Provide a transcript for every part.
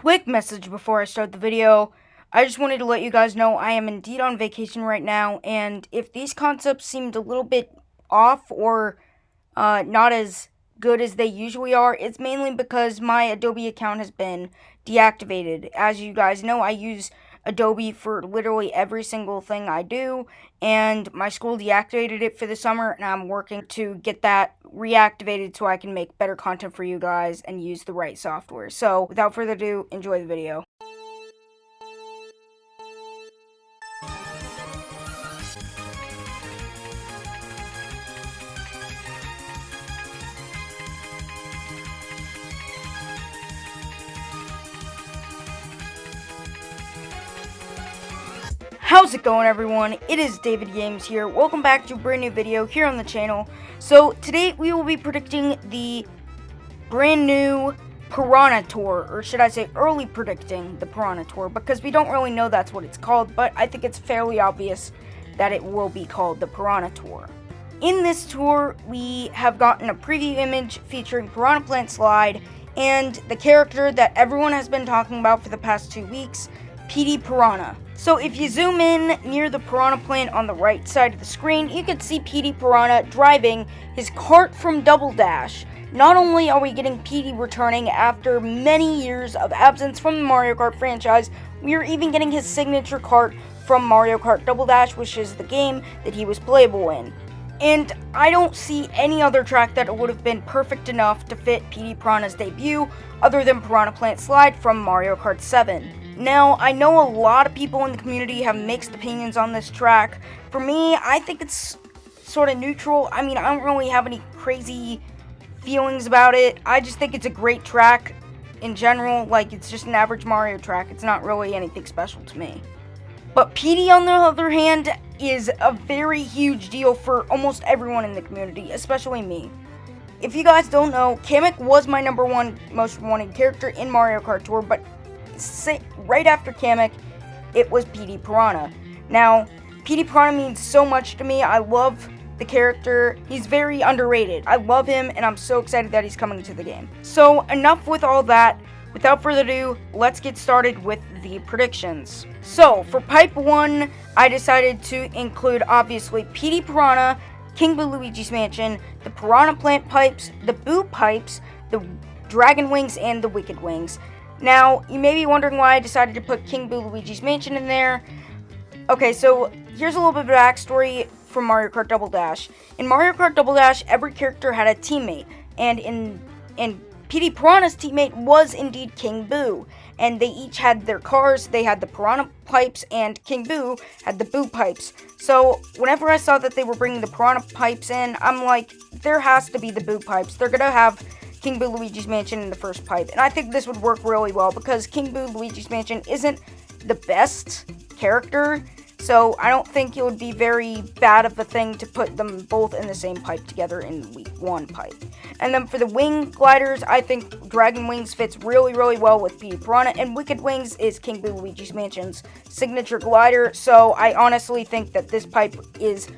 quick message before I start the video. I just wanted to let you guys know I am indeed on vacation right now, and if these concepts seemed a little bit off or not as good as they usually are, it's mainly because my Adobe account has been deactivated. As you guys know, I use Adobe for literally every single thing I do, and my school deactivated it for the summer, and I'm working to get that reactivated so I can make better content for you guys and use the right software. So, without further ado, enjoy the video. How's it going, everyone? It is David Games here. Welcome back to a brand new video here on the channel. So today we will be predicting the brand new Piranha tour, or should I say early predicting the Piranha tour, because we don't really know that's what it's called, but I think it's fairly obvious that it will be called the Piranha tour. In this tour, we have gotten a preview image featuring Piranha Plant Slide and the character that everyone has been talking about for the past 2 weeks, PD Piranha. So if you zoom in near the Piranha Plant on the right side of the screen, you can see PD Piranha driving his cart from Double Dash. Not only are we getting PD returning after many years of absence from the Mario Kart franchise, we are even getting his signature cart from Mario Kart Double Dash, which is the game that he was playable in. And I don't see any other track that would have been perfect enough to fit PD Piranha's debut other than Piranha Plant Slide from Mario Kart 7. Now, I know a lot of people in the community have mixed opinions on this track. For me, I think it's sort of neutral. I mean, I don't really have any crazy feelings about it. I just think it's a great track in general. Like, it's just an average Mario track. It's not really anything special to me. But PD, on the other hand, is a very huge deal for almost everyone in the community, especially me. If you guys don't know, Kamek was my number one most wanted character in Mario Kart Tour, but right after Kamek, it was PD Piranha. Now, PD Piranha means so much to me. I love the character. He's very underrated. I love him, and I'm so excited that he's coming to the game. So, enough with all that. Without further ado, let's get started with the predictions. So, for Pipe 1, I decided to include, obviously, PD Piranha, King Boo Luigi's Mansion, the Piranha Plant Pipes, the Boo Pipes, the Dragon Wings, and the Wicked Wings. Now, you may be wondering why I decided to put King Boo Luigi's Mansion in there. Okay, so here's a little bit of backstory from Mario Kart Double Dash. In Mario Kart Double Dash, every character had a teammate, and in PD Piranha's teammate was indeed King Boo, and they each had their cars. They had the Piranha Pipes, and King Boo had the Boo Pipes. So whenever I saw that they were bringing the Piranha Pipes in, I'm like, there has to be the Boo Pipes. They're gonna have King Boo Luigi's Mansion in the first pipe, and I think this would work really well because King Boo Luigi's Mansion isn't the best character, so I don't think it would be very bad of a thing to put them both in the same pipe together in week 1 pipe. And then for the wing gliders, I think Dragon Wings fits really, really well with PD Piranha, and Wicked Wings is King Boo Luigi's Mansion's signature glider, so I honestly think that this pipe is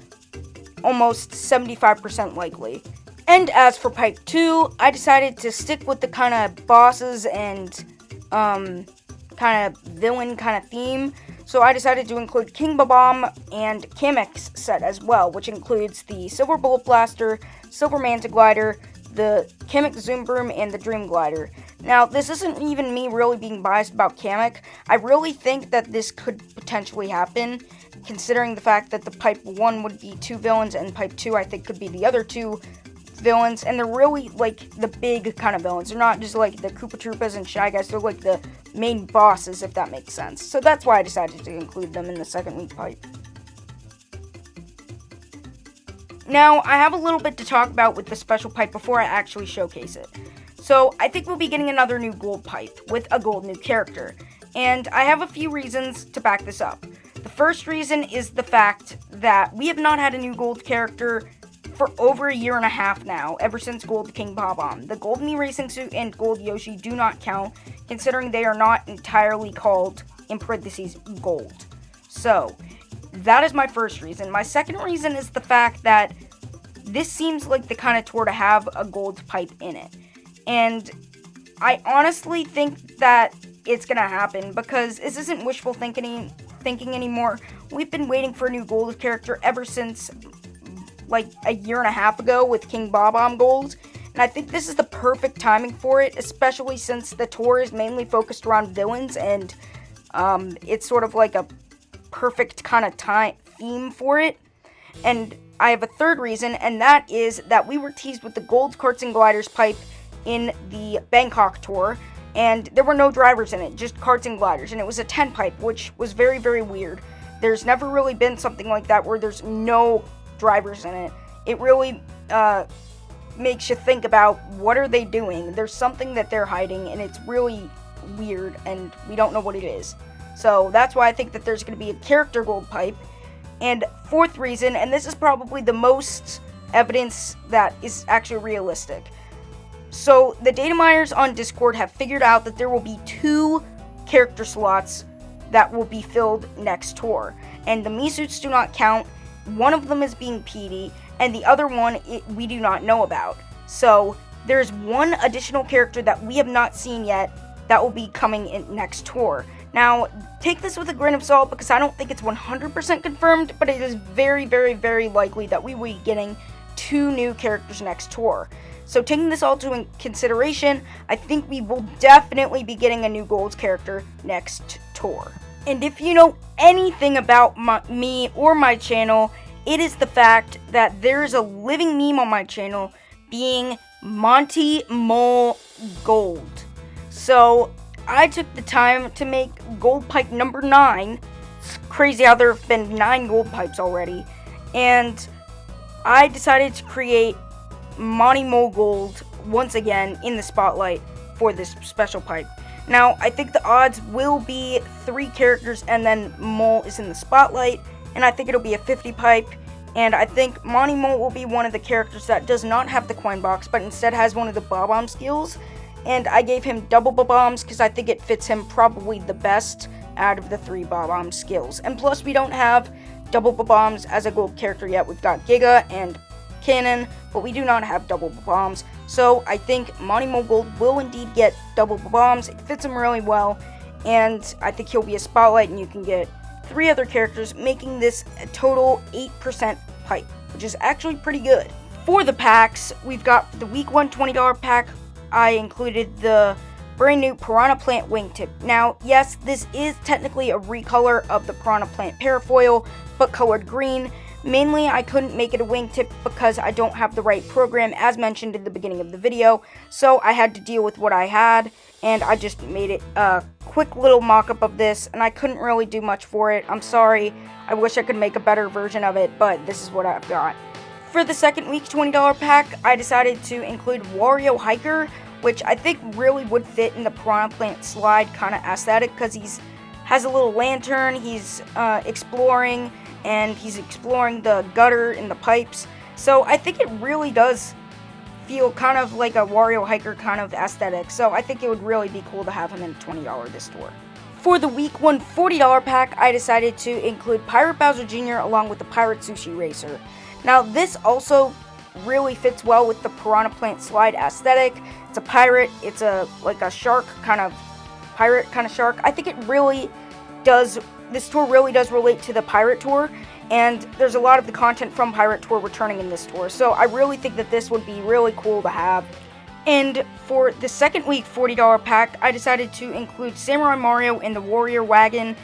almost 75% likely. And as for Pipe 2, I decided to stick with the kind of bosses and kind of villain kind of theme. So I decided to include King Babam and Kamek's set as well, which includes the Silver Bullet Blaster, Silver Manta Glider, the Kamek Zoom Broom, and the Dream Glider. Now, this isn't even me really being biased about Kamek. I really think that this could potentially happen, considering the fact that the Pipe 1 would be 2 villains, and Pipe 2 I think could be the other 2 villains, and they're really like the big kind of villains. They're not just like the Koopa Troopas and Shy Guys, they're like the main bosses, if that makes sense. So that's why I decided to include them in the second week pipe. Now, I have a little bit to talk about with the special pipe before I actually showcase it. So, I think we'll be getting another new gold pipe with a gold new character, and I have a few reasons to back this up. The first reason is the fact that we have not had a new gold character for over a year and a half now, ever since Gold King Bob-omb. The Gold Mii Racing Suit and Gold Yoshi do not count, considering they are not entirely called, in parentheses, gold. So, that is my first reason. My second reason is the fact that this seems like the kind of tour to have a gold pipe in it. And I honestly think that it's gonna happen, because this isn't wishful thinking anymore. We've been waiting for a new gold character ever since like a year and a half ago with King Bob-omb Gold, and I think this is the perfect timing for it, especially since the tour is mainly focused around villains, and it's sort of like a perfect kind of theme for it. And I have a third reason, and that is that we were teased with the Gold Carts and Gliders pipe in the Bangkok tour, and there were no drivers in it, just carts and gliders, and it was a 10 pipe, which was very, very weird. There's never really been something like that where there's no drivers in it. It really makes you think about, what are they doing? There's something that they're hiding, and it's really weird, and we don't know what it is. So that's why I think that there's going to be a character gold pipe. And fourth reason, and this is probably the most evidence that is actually realistic. So the data miners on Discord have figured out that there will be 2 character slots that will be filled next tour. And the Mii suits do not count. One of them is being PD, and the other one we do not know about. So there's one additional character that we have not seen yet that will be coming in next tour. Now, take this with a grain of salt, because I don't think it's 100% confirmed, but it is very, very, very likely that we will be getting 2 new characters next tour. So taking this all into consideration, I think we will definitely be getting a new Golds character next tour. And if you know anything about me or my channel, it is the fact that there is a living meme on my channel being Monty Mole Gold. So I took the time to make gold pipe number 9. It's crazy how there have been 9 gold pipes already. And I decided to create Monty Mole Gold once again in the spotlight for this special pipe. Now, I think the odds will be 3 characters and then Mole is in the spotlight, and I think it'll be a 50 pipe, and I think Monty Mole will be one of the characters that does not have the coin box, but instead has one of the Bob-omb skills, and I gave him double Bob-ombs because I think it fits him probably the best out of the 3 Bob-omb skills. And plus, we don't have double Bob-ombs as a gold character yet. We've got Giga and Cannon, but we do not have double Bob-ombs. So I think Monty Mole Gold will indeed get double Bob-ombs. It fits him really well, and I think he'll be a spotlight, and you can get 3 other characters, making this a total 8% pipe, which is actually pretty good. For the packs, we've got the week 1 $20 pack. I included the brand new Piranha Plant wingtip. Now, yes, this is technically a recolor of the Piranha Plant parafoil, but colored green. Mainly, I couldn't make it a wingtip because I don't have the right program, as mentioned in the beginning of the video, so I had to deal with what I had, and I just made it a quick little mock-up of this, and I couldn't really do much for it. I'm sorry. I wish I could make a better version of it, but this is what I've got. For the second week $20 pack, I decided to include Wario Hiker, which I think really would fit in the Piranha Plant slide kind of aesthetic, because has a little lantern, he's exploring, and he's exploring the gutter and the pipes. So I think it really does feel kind of like a Wario Hiker kind of aesthetic. So I think it would really be cool to have him in $20 this tour. For the week 1 $40 pack, I decided to include Pirate Bowser Jr. along with the Pirate Sushi Racer. Now this also really fits well with the Piranha Plant slide aesthetic. It's a pirate, it's like a shark kind of pirate kind of shark. I think it really does, this tour really does relate to the Pirate Tour, and there's a lot of the content from Pirate Tour returning in this tour, so I really think that this would be really cool to have. And for the second week $40 pack, I decided to include Samurai Mario in the Warrior Wagon,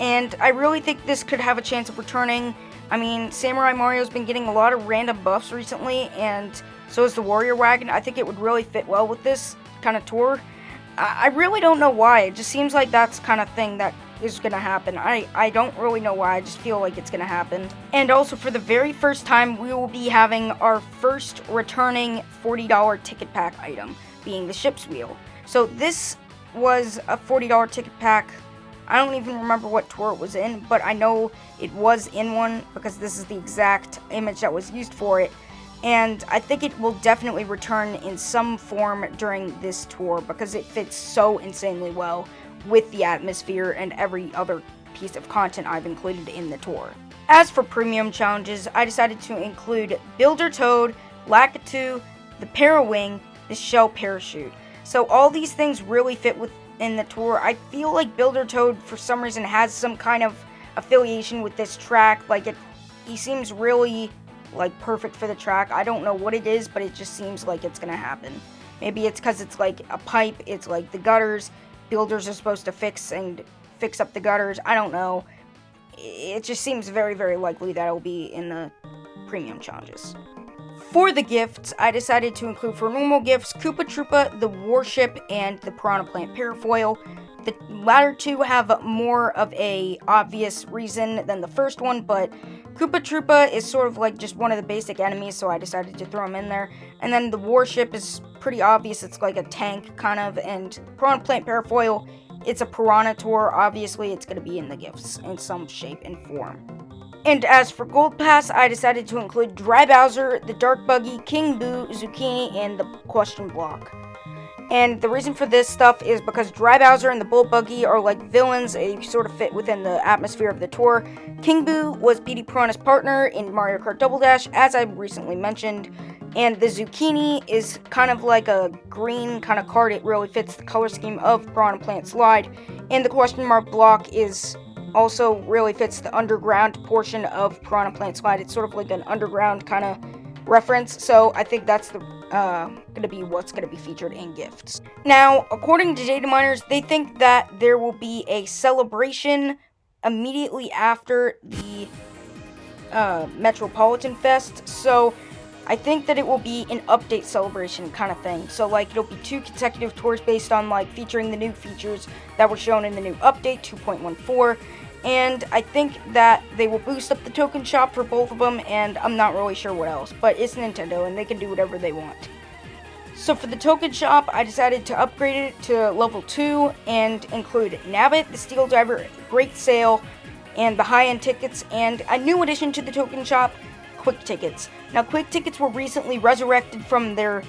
and I really think this could have a chance of returning. I mean, Samurai Mario's been getting a lot of random buffs recently, and so is the Warrior Wagon. I think it would really fit well with this kind of tour. I really don't know why. It just seems like that's kind of thing that is going to happen. I don't really know why. I just feel like it's going to happen. And also, for the very first time, we will be having our first returning $40 ticket pack item, being the ship's wheel. So this was a $40 ticket pack. I don't even remember what tour it was in, but I know it was in one because this is the exact image that was used for it. And I think it will definitely return in some form during this tour because it fits so insanely well with the atmosphere and every other piece of content I've included in the tour. As for premium challenges, I decided to include Builder Toad, Lakitu, the Parawing, the Shell Parachute. So all these things really fit with in the tour. I feel like Builder Toad, for some reason, has some kind of affiliation with this track. Like, he seems really, like, perfect for the track. I don't know what it is, but it just seems like it's gonna happen. Maybe it's because it's, like, a pipe. It's, like, the gutters. Builders are supposed to fix up the gutters. I don't know. It just seems very, very likely that it'll be in the premium challenges. For the gifts, I decided to include, for normal gifts, Koopa Troopa, the Warship, and the Piranha Plant Parafoil. The latter two have more of a obvious reason than the first one, but Koopa Troopa is sort of like just one of the basic enemies, so I decided to throw him in there. And then the Warship is pretty obvious. It's like a tank, kind of, and Piranha Plant Parafoil, it's a Piranha tour. Obviously, it's going to be in the gifts in some shape and form. And as for Gold Pass, I decided to include Dry Bowser, the Dark Buggy, King Boo, Zucchini, and the Question Block. And the reason for this stuff is because Dry Bowser and the Bull Buggy are like villains. They sort of fit within the atmosphere of the tour. King Boo was Petey Piranha's partner in Mario Kart Double Dash, as I recently mentioned. And the Zucchini is kind of like a green kind of card. It really fits the color scheme of Piranha Plant Slide. And the Question Mark Block is also really fits the underground portion of Piranha Plant Slide. It's sort of like an underground kind of reference, so I think that's the gonna be what's gonna be featured in gifts. Now, according to data miners, they think that there will be a celebration immediately after the Metropolitan Fest, so I think that it will be an update celebration kind of thing. So, like, it'll be 2 consecutive tours based on, like, featuring the new features that were shown in the new update 2.14. And I think that they will boost up the token shop for both of them, and I'm not really sure what else. But it's Nintendo, and they can do whatever they want. So for the token shop, I decided to upgrade it to level 2 and include Nabbit, the Steel Diver, Great Sale, and the high-end tickets, and a new addition to the token shop, Quick Tickets. Now, Quick Tickets were recently resurrected from their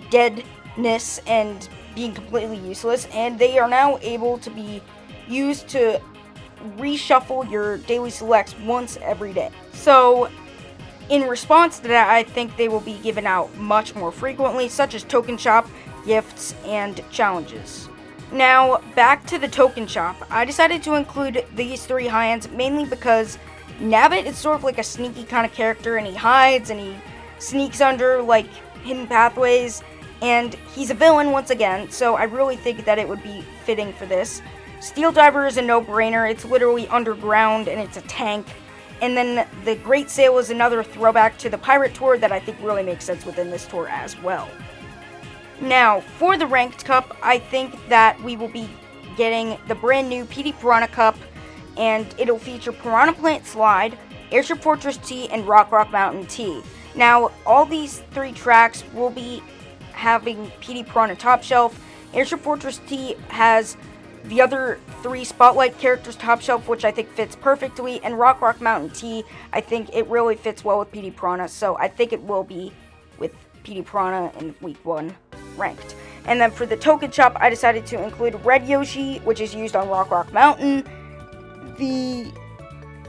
deadness and being completely useless, and they are now able to be used to reshuffle your daily selects once every day. So, in response to that, I think they will be given out much more frequently, such as token shop, gifts, and challenges. Now, back to the token shop. I decided to include these 3 high-ends mainly because Nabbit is sort of like a sneaky kind of character, and he hides and he sneaks under like hidden pathways, and he's a villain once again, so I really think that it would be fitting for this. Steel Diver is a no-brainer. It's literally underground and it's a tank. And then the Great Sale is another throwback to the Pirate Tour that I think really makes sense within this tour as well. Now, for the Ranked Cup, I think that we will be getting the brand new Petey Piranha Cup, and it'll feature Piranha Plant Slide, Airship Fortress T, and Rock Mountain T. Now, all these 3 tracks will be having Petey Piranha Top Shelf. Airship Fortress T has the other 3 Spotlight characters Top Shelf, which I think fits perfectly, and Rock Mountain T, I think it really fits well with Petey Piranha, so I think it will be with Petey Piranha in Week 1 ranked. And then for the token shop, I decided to include Red Yoshi, which is used on Rock Mountain, the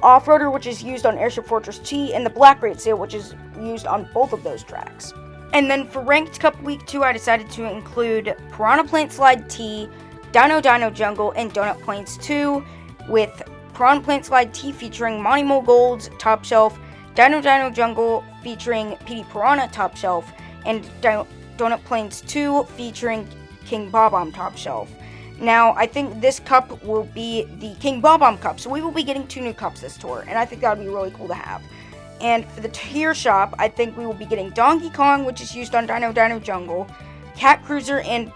Off-Roader, which is used on Airship Fortress T, and the Black Great Sale, which is used on both of those tracks. And then for Ranked Cup Week 2, I decided to include Piranha Plant Slide T, Dino Jungle, and Donut Plains 2, with Piranha Plant Slide T featuring Monty Mole Gold's Top Shelf, Dino Jungle featuring Petey Piranha Top Shelf, and Donut Plains 2 featuring King Bob-omb Top Shelf. Now, I think this cup will be the King Bob-omb Cup, so we will be getting 2 new cups this tour, and I think that would be really cool to have. And for the tier shop, I think we will be getting Donkey Kong, which is used on Dino Jungle, Cat Cruiser, and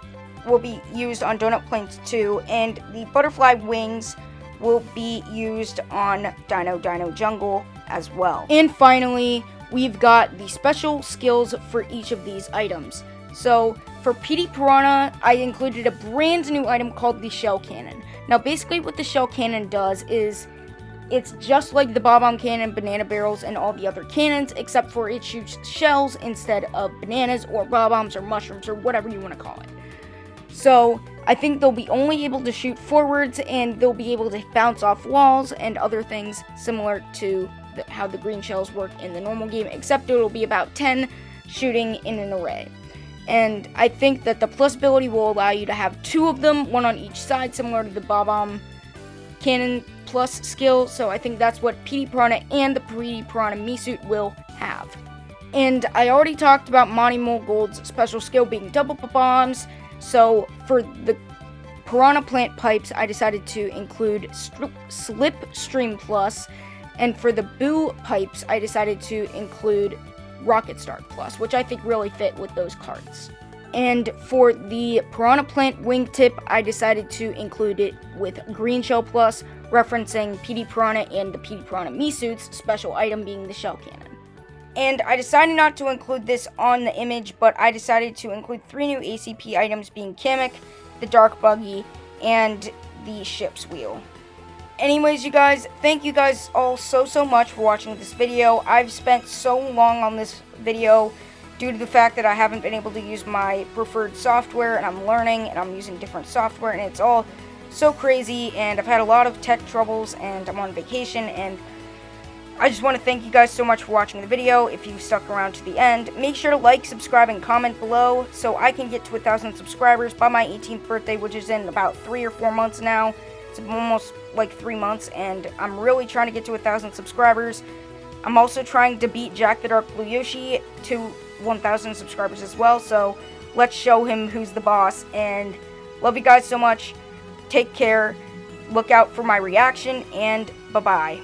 will be used on Donut Plains 2, and the Butterfly Wings will be used on Dino Jungle as well. And finally, we've got the special skills for each of these items. So, for Petey Piranha, I included a brand new item called the Shell Cannon. Now, basically what the Shell Cannon does is, it's just like the Bob-omb Cannon, Banana Barrels, and all the other cannons, except for it shoots shells instead of bananas, or Bob-ombs, or mushrooms, or whatever you want to call it. So, I think they'll be only able to shoot forwards, and they'll be able to bounce off walls and other things similar to how the green shells work in the normal game, except it'll be about 10 shooting in an array. And I think that the plus ability will allow you to have 2 of them, 1 on each side, similar to the Bob-omb Cannon Plus skill. So I think that's what PD Piranha and the PD Piranha Mii-suit will have. And I already talked about Monty Mole Gold's special skill being double bombs. So for the Piranha Plant Pipes, I decided to include Slipstream Plus. And for the Boo Pipes, I decided to include Rocket Start Plus, which I think really fit with those cards. And for the Piranha Plant Wingtip, I decided to include it with Green Shell Plus, referencing PD Piranha and the PD Piranha Mii-suit's special item being the Shell Cannon. And I decided not to include this on the image, but I decided to include 3 new ACP items being Kamek, the Dark Buggy, and the Ship's Wheel. Anyways, you guys, thank you guys all so much for watching this video. I've spent so long on this video due to the fact that I haven't been able to use my preferred software, and I'm learning, and I'm using different software, and it's all so crazy, and I've had a lot of tech troubles, and I'm on vacation, and I just want to thank you guys so much for watching the video. If you stuck around to the end, make sure to like, subscribe, and comment below so I can get to 1,000 subscribers by my 18th birthday, which is in about 3 or 4 months now. It's almost like 3 months, and I'm really trying to get to 1,000 subscribers. I'm also trying to beat Jack the Dark Blue Yoshi to 1,000 subscribers as well, so let's show him who's the boss, and love you guys so much. Take care, look out for my reaction, and bye-bye.